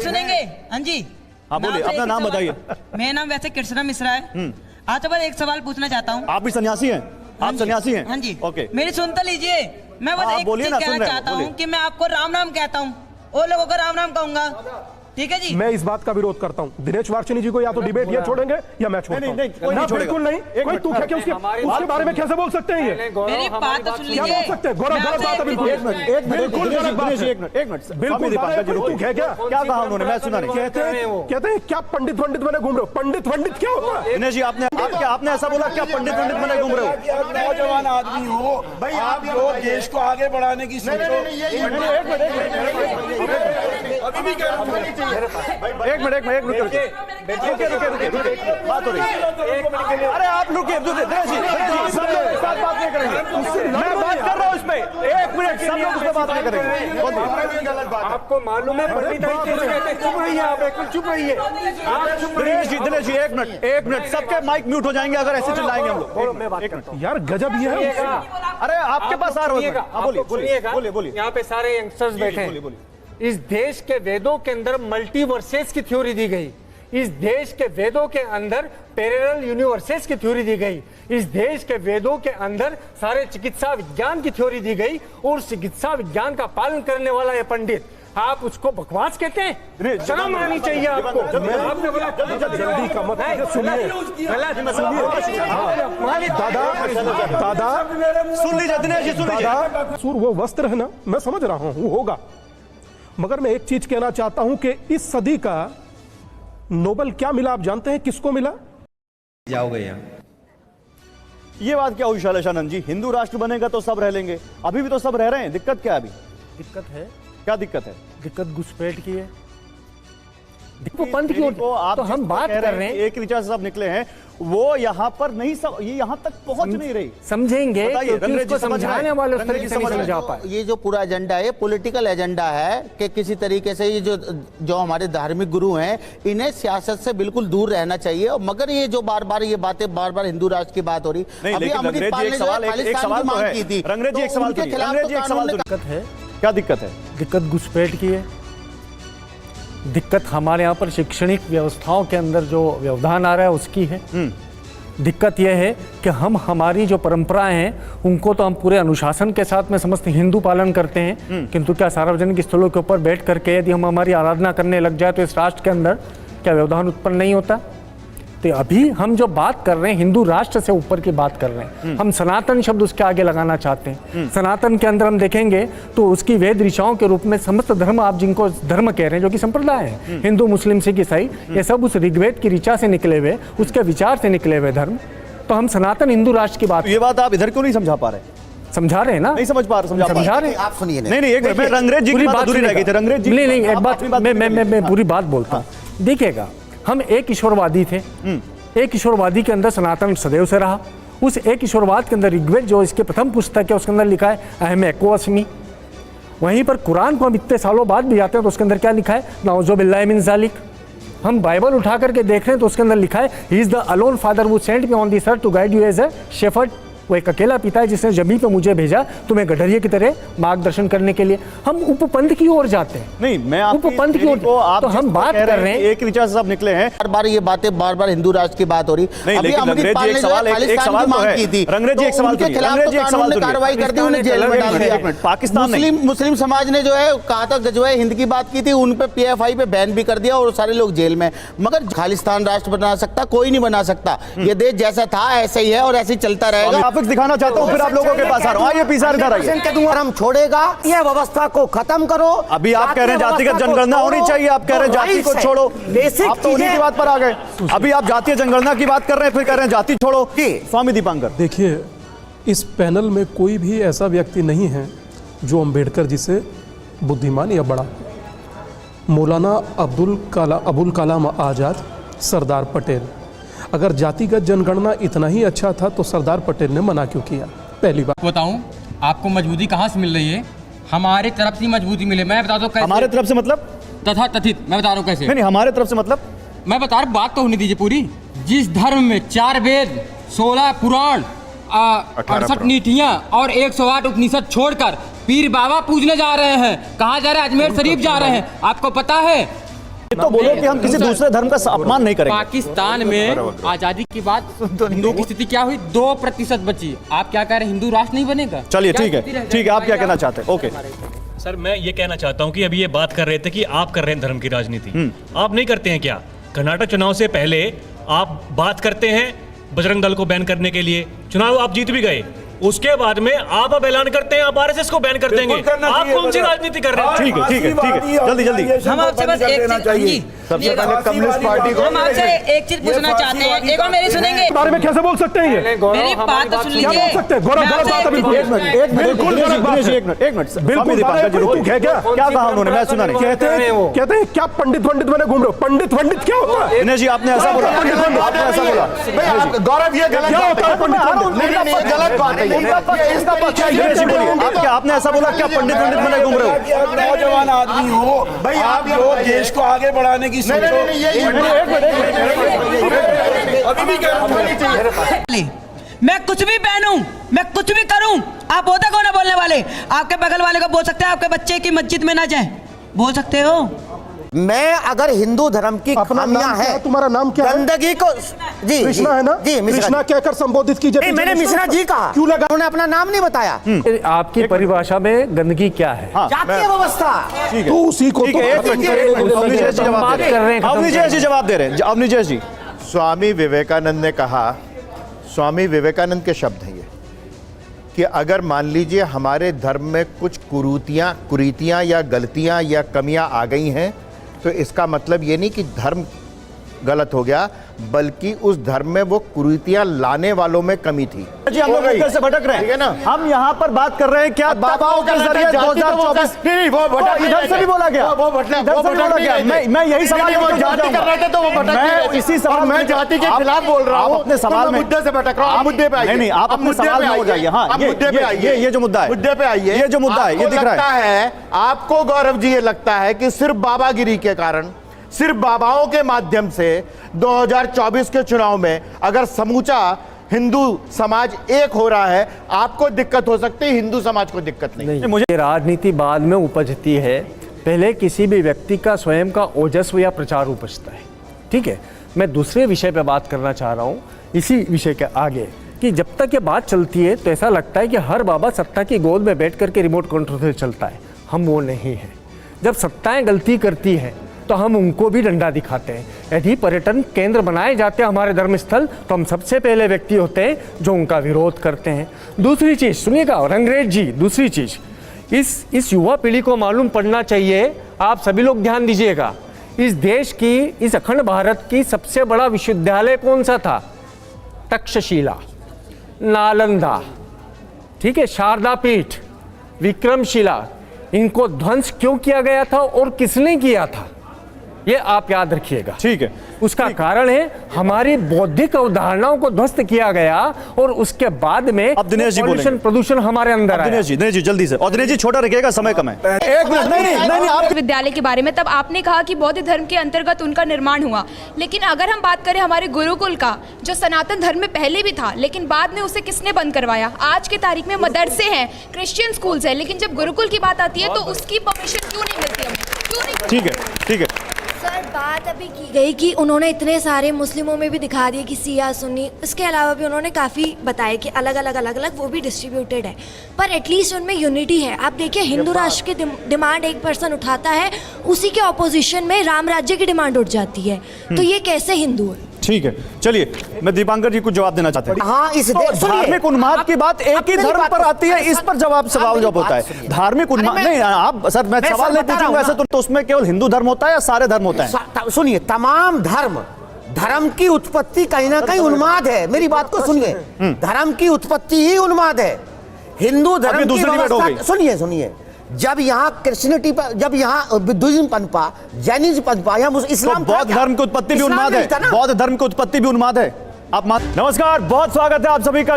सुनेंगे? हाँ जी, हाँ बोलिए, अपना नाम बताइए। मेरा नाम वैसे कृष्णा मिश्रा है। आज तो बस एक सवाल पूछना चाहता हूँ। आप भी सन्यासी हैं? आप सन्यासी हैं? हाँ जी। ओके, मेरी सुनता लीजिए। मैं बस एक चीज कहना चाहता हूँ कि मैं आपको राम नाम कहता हूँ और लोगों को राम नाम कहूंगा, ठीक है जी? मैं इस बात का विरोध करता हूं। दिनेश वार्ष्णेय जी को या तो डिबेट ये छोड़ेंगे या मैं छोड़ता हूं। ना बिल्कुल नहीं, कोई तू क्या उसके बारे में कैसे बोल सकते हैं ये? मेरी बात तो सुन लीजिए। क्या बोल सकते हैं? गलत बात है बिल्कुल। एक मिनट बिल्कुल तू क्या कहा उन्होंने? मैं सुना नहीं। कहते हैं क्या पंडित बने घूम रहे हो? पंडित क्या होता है? दिनेश जी, आपने ऐसा बोला क्या पंडित बने घूम रहे हो? नौजवान आदमी हो भाई, आप जो देश को आगे बढ़ाने की सोचो। अभी भी एक मिनट रुकिए, बात हो रही है। अरे आप रुकिए, दिनेश जी, सब लोग इस साथ बात नहीं करेंगे। मैं बात कर रहा हूँ इसमें, एक मिनट, सब लोग उसमें बात नहीं करेंगे। आपको मालूम है चुप रहिए, आप बिल्कुल चुप रहिए। दिनेश जी, एक मिनट, सबके माइक म्यूट हो जाएंगे अगर ऐसे चिल्लाएंगे हम लोग। यार गजब ये है। अरे आपके पास आ रहा है, बोलिए। यहाँ पे सारे यंगस्टर्स बैठे हैं। इस देश के वेदों के अंदर मल्टीवर्सेस की थ्योरी दी गई। इस देश के वेदों के अंदर पैरेलल यूनिवर्सेस की थ्योरी दी गई। इस देश के वेदों के अंदर सारे चिकित्सा विज्ञान की थ्योरी दी गई और चिकित्सा विज्ञान का पालन करने वाला ये पंडित, आप उसको बकवास कहते हैं? शर्म आनी चाहिए आपको। आपने बोला जल्दी का मत सुनिए दादा, सुन लीजिए दिनेश जी, सुन लीजिए। सूर वो वस्त्र है ना, मैं समझ रहा हूँ वो होगा, मगर मैं एक चीज कहना चाहता हूं कि इस सदी का नोबेल क्या मिला आप जानते हैं? किसको मिला? जाओगे यहाँ? ये बात क्या हुई शैलेशानंद जी? हिंदू राष्ट्र बनेगा तो सब रह लेंगे, अभी भी तो सब रह रहे हैं। दिक्कत क्या है अभी? दिक्कत है। क्या दिक्कत है? दिक्कत घुसपैठ की है। देखो पंथ की ओर तो हम बात कर रहे हैं। एक ऋचा से सब निकले हैं, वो यहाँ पर नहीं, सब ये यहाँ तक पहुंच नहीं रही। समझेंगे क्योंकि उसको समझाने वाले उस तरीके से नहीं समझा पाए। ये जो पूरा एजेंडा है, पॉलिटिकल एजेंडा है कि किसी तरीके से ये जो हमारे धार्मिक गुरु हैं, इन्हें सियासत से बिल्कुल दूर रहना चाहिए। मगर ये जो बार बार हिंदू राष्ट्र की बात हो रही, अभी अमृतपाल ने खालिस्तान की मांग की थी। रंगरेज जी, एक सवाल के खिलाफ दिक्कत है। क्या दिक्कत है? दिक्कत घुसपैठ की है। दिक्कत हमारे यहाँ पर शैक्षणिक व्यवस्थाओं के अंदर जो व्यवधान आ रहा है उसकी है। दिक्कत यह है कि हम हमारी जो परंपराएं हैं उनको तो हम पूरे अनुशासन के साथ में समस्त हिंदू पालन करते हैं, किंतु क्या सार्वजनिक स्थलों के ऊपर बैठ करके यदि हम हमारी आराधना करने लग जाए तो इस राष्ट्र के अंदर क्या व्यवधान उत्पन्न नहीं होता? तो अभी हम जो बात कर रहे हैं हिंदू राष्ट्र से ऊपर की बात कर रहे हैं। हम सनातन शब्द उसके आगे लगाना चाहते हैं। सनातन के अंदर हम देखेंगे तो उसकी वेद ऋचाओं के रूप में समस्त धर्म, आप जिनको धर्म कह रहे हैं, जो कि संप्रदाय है, हिंदू मुस्लिम सिख ईसाई, ये सब उस ऋग्वेद की ऋचा से निकले हुए, उसके विचार से निकले हुए धर्म। तो हम सनातन हिंदू राष्ट्र की बात, ये बात आप इधर क्यों नहीं समझा पा रहे? समझा रहे हैं ना? नहीं समझ पा रहे, समझा रहे हैं। आप सुनिए। नहीं, एक मिनट, रंगरेज जी की बात अधूरी रह गई थी। रंगरेज जी, नहीं, एक बात मैं पूरी बात बोलता हूँ। देखिएगा, हम एक ईश्वरवादी थे। एक ईश्वरवादी के अंदर सनातन सदैव से रहा। उस एक ईश्वरवाद के अंदर ऋग्वेद जो इसके प्रथम पुस्तक है उसके अंदर लिखा है अहम एको अस्मि। वहीं पर कुरान को हम इतने सालों बाद भी जाते हैं तो उसके अंदर क्या लिखा है? नाउज़ु बिल्लाहि मिन ज़ालिक। हम बाइबल उठा करके देख रहे हैं तो उसके अंदर लिखा है he is the alone father who sent me on this earth to guide you as a shepherd. वो एक अकेला पिता है जिसने जमीन पे मुझे भेजा तुम्हें गडरिये की तरह मार्गदर्शन करने के लिए। हम उपपंथ की ओर जाते हैं। नहीं, मैं उपपंथ की ओर तो हम बात कर रहे हैं। एक ऋचा से सब निकले हैं, बार बार हिंदू राष्ट्र की बात हो रही। अभी अमृतपाल ने खालिस्तान की मांग की थी, रंगरेज जी एक सवाल के खिलाफ कार्रवाई कर दी, उन्हें जेल में डाल दिया। पाकिस्तान मुस्लिम समाज ने जो है कहा था गजवाए हिंद की बात की थी, उन पे PFI पे बैन भी कर दिया और सारे लोग जेल में। मगर खालिस्तान राष्ट्र बना सकता कोई नहीं बना सकता। ये देश जैसा था ऐसा ही है और ऐसे ही चलता रहेगा। दिखाना चाहता हूँ, फिर आप लोगों के पास आ रहा हूँ। आइए पीछे इधर आइए। हम छोड़ेगा यह व्यवस्था को खत्म करो। अभी आप कह रहे हैं जातिगत जनगणना होनी चाहिए, आप कह रहे हैं जाति को छोड़ो। आप तो उन्हीं की बात पर आ गए। अभी आप जातीय जनगणना की बात कर रहे हैं, फिर कह रहे हैं जाति छोड़ो। स्वामी दीपांकर, देखिए, इस पैनल में कोई भी ऐसा व्यक्ति नहीं है जो अंबेडकर जी से बुद्धिमान या बड़ा। मौलाना अबुल कलाम आज़ाद, सरदार पटेल। अगर जातिगत जनगणना इतना ही अच्छा था तो सरदार पटेल ने मना क्यों किया? पहली बात बताऊं, आपको मजबूती कहाँ से मिल रही है? हमारे तरफ से मजबूती मिले। मैं बता दूं कैसे। हमारे तरफ से मतलब? तथा कथित, मैं बता रहा हूँ कैसे। नहीं, हमारे तरफ से मतलब मैं बता रहा हूँ, बात तो होने दीजिए पूरी। जिस धर्म में 4 वेद, 16 पुराण, 68 नीतियाँ और 108 उपनिषद छोड़कर पीर बाबा पूजने जा रहे हैं। कहाँ जा रहे हैं? अजमेर शरीफ जा रहे हैं। आपको पता है तो बोलो कि हम किसी दूसरे धर्म का अपमान नहीं करेंगे। पाकिस्तान में आजादी के बाद हिंदुओं की स्थिति क्या हुई? 2% बची। आप क्या कह रहे हैं, हिंदू राष्ट्र नहीं बनेगा? चलिए ठीक है, ठीक है, आप क्या कहना चाहते हैं? ओके सर, मैं ये कहना चाहता हूँ कि अभी ये बात कर रहे थे कि आप कर रहे हैं धर्म की राजनीति, आप नहीं करते हैं क्या? कर्नाटक चुनाव से पहले आप बात करते हैं बजरंग दल को बैन करने के लिए, चुनाव आप जीत भी गए, उसके बाद में आप अब ऐलान करते हैं आप आरएसएस को बैन कर देंगे। आप कौन सी राजनीति कर रहे हैं? ठीक है, ठीक है, ठीक है, जल्दी जल्दी। हम आपसे बस एक चीज, सबसे पहले कम्युनिस्ट पार्टी को हम आपसे एक चीज पूछना चाहते हैं, एक और मेरी सुनेंगे। बारे में कैसे बोल सकते हैं ये? मेरी बात तो सुन लीजिए। क्या बोल सकते हैं? गौरव गलत बात है बिल्कुल। एक मिनट, बिल्कुल क्या क्या कहा उन्होंने? मैं सुना नहीं। कहते हैं क्या पंडित बने घूम रहे हो? पंडित क्या होता है? दिनेश जी आपने ऐसा बोला, आपने ऐसा बोला। गौरव ये गलत क्या होता है पंडित? गलत बात है। दिनेश जी बोलिए, क्या आपने ऐसा बोला? क्या पंडित बने घूम रहे हो? नौजवान आदमी हो भाई, आप जो देश को आगे बढ़ाने की सोचो। अभी भी मैं कुछ भी पहनूं, मैं कुछ भी करूं, आप होते कौन है बोलने वाले? आपके बगल वाले को बोल सकते हैं आपके बच्चे की मस्जिद में ना जाए, बोल सकते हो? मैं अगर हिंदू धर्म की खामियां है, तुम्हारा नाम क्या है? गंदगी को जी कृष्णा है ना? जी कृष्णा कहकर संबोधित कीजिए। नहीं, मैंने मिश्रा जी कहा। क्यों लगा? उन्होंने अपना नाम नहीं बताया। आपकी परिभाषा में गंदगी क्या है? जातीय व्यवस्था। तो उसी को अवनीश जी जवाब दे रहे हैं। अवनीश जी, स्वामी विवेकानंद ने कहा, स्वामी विवेकानंद के शब्द हैं ये, कि अगर मान लीजिए हमारे धर्म में कुछ कुरीतियां या गलतियां या कमियां आ गई हैं, तो इसका मतलब ये नहीं कि धर्म गलत हो गया, बल्कि उस धर्म में वो कुरीतियां लाने वालों में कमी थी। जी हम लोग मुद्दे से भटक रहे हैं, ठीक है ना? हम यहाँ पर बात कर रहे हैं क्या दबाव के जरिए 2024 इधर से भी बोला गया, मैं यही सवाल कर रहे थे तो वो भटक मैं इसी सवाल मैं जाति के खिलाफ बोल रहा हूँ, अपने सवाल में मुद्दे से भटक रहा हूँ। मुद्दे पे आइए, नहीं आप अपने सवाल में हो जाइए। हाँ, मुद्दे पे आइए, ये जो मुद्दा है, मुद्दे पे आइए। ये जो मुद्दा है, ये दिख रहा है आपको गौरव जी, ये लगता है कि सिर्फ बाबागिरी के कारण, सिर्फ बाबाओं के माध्यम से 2024 के चुनाव में अगर समूचा हिंदू समाज एक हो रहा है, आपको दिक्कत हो सकती है, हिंदू समाज को दिक्कत नहीं। मुझे राजनीति बाद में उपजती है, पहले किसी भी व्यक्ति का स्वयं का ओजस्व या प्रचार उपजता है। ठीक है, मैं दूसरे विषय पे बात करना चाह रहा हूँ, इसी विषय के आगे, कि जब तक ये बात चलती है तो ऐसा लगता है कि हर बाबा सत्ता की गोद में बैठ करके रिमोट कंट्रोल से चलता है। हम वो नहीं हैं। जब सत्ताएं गलती करती हैं तो हम उनको भी डंडा दिखाते हैं। यदि पर्यटन केंद्र बनाए जाते हैं हमारे धर्मस्थल, तो हम सबसे पहले व्यक्ति होते हैं जो उनका विरोध करते हैं। दूसरी चीज़ सुनिएगा, और अंग्रेज जी, दूसरी चीज़ इस युवा पीढ़ी को मालूम पड़ना चाहिए, आप सभी लोग ध्यान दीजिएगा, इस देश की, इस अखंड भारत की सबसे बड़ा विश्वविद्यालय कौन सा था? तक्षशिला, नालंदा, ठीक है, शारदा पीठ, विक्रमशिला, इनको ध्वंस क्यों किया गया था और किसने किया था, ये आप याद रखिएगा। ठीक है, उसका कारण है हमारी बौद्धिक अवधारणाओं को ध्वस्त किया गया और उसके बाद में अब दिनेश जी बोलेंगे। प्रदूषण हमारे अंदर आया। दिनेश जी जल्दी से, और दिनेश जी छोटा रखिएगा, समय कम है। एक मिनट, नहीं आप विद्यालय के बारे में, तब आपने कहा कि बौद्ध धर्म के अंतर्गत उनका निर्माण हुआ, लेकिन अगर हम बात करें हमारे गुरुकुल का, जो सनातन धर्म में पहले भी था लेकिन बाद में उसे किसने बंद करवाया? आज के तारीख में मदरसे हैं, क्रिश्चियन स्कूल्स हैं, लेकिन जब गुरुकुल की बात आती है तो उसकी परमिशन क्यों नहीं मिलती हमें? क्यों नहीं? ठीक है सर, बात अभी की गई कि उन्होंने इतने सारे मुस्लिमों में भी दिखा दिए कि सिया सुन्नी, इसके अलावा भी उन्होंने काफ़ी बताया कि अलग अलग वो भी डिस्ट्रीब्यूटेड है, पर एटलीस्ट उनमें यूनिटी है। आप देखिए, हिंदू राष्ट्र की डिमांड एक पर्सन उठाता है, उसी के ऑपोजिशन में राम राज्य की डिमांड उठ जाती है, तो ये कैसे हिंदू है? ठीक है, चलिए मैं दीपांकर जी को जवाब देना चाहता हूँ। हाँ, इस धार्मिक उन्माद की बात एक ही धर्म पर आती है, इस पर सवाल जवाब होता है। धार्मिक उन्माद नहीं, आप सर, मैं सवाल नहीं पूछूंगा ऐसे, तो उसमें केवल हिंदू धर्म होता है या सारे धर्म होता है? सुनिए, तमाम धर्म की उत्पत्ति कहीं ना कहीं उन्माद है। मेरी बात को सुनिए, धर्म की उत्पत्ति ही उन्माद है। हिंदू धर्म की व्यवस्था, सुनिए, जब यहाँ क्रिश्चियनिटी पर, जब यहाँ बुद्धिज्म पनपा, जैनिज्म पनपा, यहाँ इस्लाम, बौद्ध धर्म की उत्पत्ति भी उन्माद है। बौद्ध धर्म की उत्पत्ति भी उन्माद है। आप नमस्कार, बहुत स्वागत है आप सभी का।